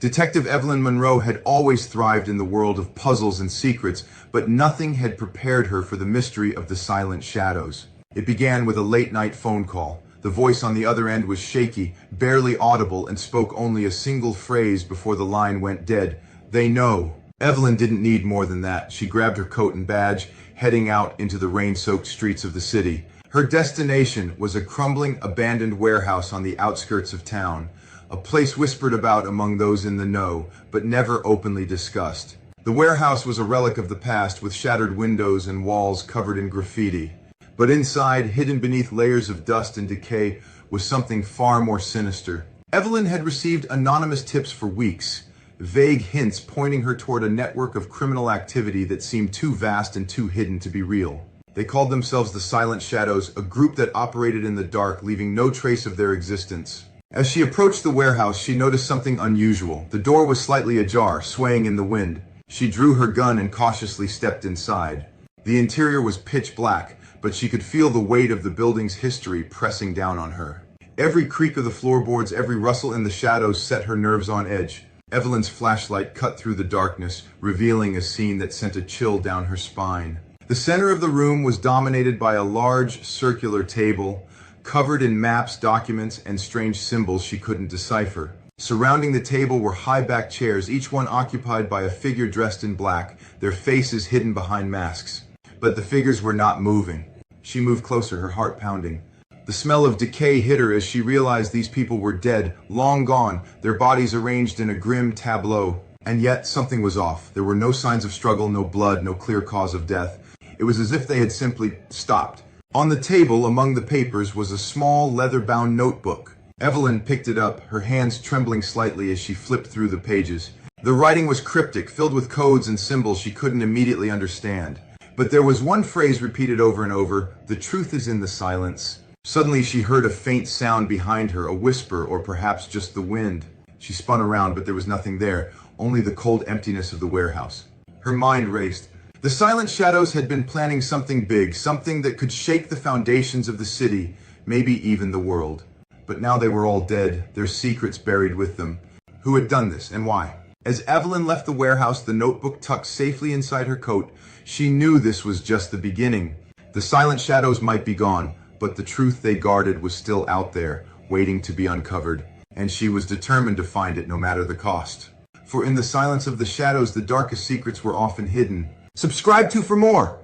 Detective Evelyn Monroe had always thrived in the world of puzzles and secrets, but nothing had prepared her for the mystery of the silent shadows. It began with a late-night phone call. The voice on the other end was shaky, barely audible, and spoke only a single phrase before the line went dead. "They know." Evelyn didn't need more than that. She grabbed her coat and badge, heading out into the rain-soaked streets of the city. Her destination was a crumbling, abandoned warehouse on the outskirts of town, a place whispered about among those in the know, but never openly discussed. The warehouse was a relic of the past, with shattered windows and walls covered in graffiti. But inside, hidden beneath layers of dust and decay, was something far more sinister. Evelyn had received anonymous tips for weeks, vague hints pointing her toward a network of criminal activity that seemed too vast and too hidden to be real. They called themselves the Silent Shadows, a group that operated in the dark, leaving no trace of their existence. As she approached the warehouse, she noticed something unusual. The door was slightly ajar, swaying in the wind. She drew her gun and cautiously stepped inside. The interior was pitch black, but she could feel the weight of the building's history pressing down on her. Every creak of the floorboards, every rustle in the shadows set her nerves on edge. Evelyn's flashlight cut through the darkness, revealing a scene that sent a chill down her spine. The center of the room was dominated by a large, circular table, covered in maps, documents, and strange symbols she couldn't decipher. Surrounding the table were high-backed chairs, each one occupied by a figure dressed in black, their faces hidden behind masks. But the figures were not moving. She moved closer, her heart pounding. The smell of decay hit her as she realized these people were dead, long gone, their bodies arranged in a grim tableau. And yet, something was off. There were no signs of struggle, no blood, no clear cause of death. It was as if they had simply stopped. On the table, among the papers, was a small, leather-bound notebook. Evelyn picked it up, her hands trembling slightly as she flipped through the pages. The writing was cryptic, filled with codes and symbols she couldn't immediately understand. But there was one phrase repeated over and over: "The truth is in the silence." Suddenly she heard a faint sound behind her, a whisper, or perhaps just the wind. She spun around, but there was nothing there, only the cold emptiness of the warehouse. Her mind raced. The Silent Shadows had been planning something big, something that could shake the foundations of the city, maybe even the world. But now they were all dead, their secrets buried with them. Who had done this, and why? As Evelyn left the warehouse, the notebook tucked safely inside her coat, she knew this was just the beginning. The Silent Shadows might be gone, but the truth they guarded was still out there, waiting to be uncovered, and she was determined to find it no matter the cost. For in the silence of the shadows, the darkest secrets were often hidden. Subscribe for more!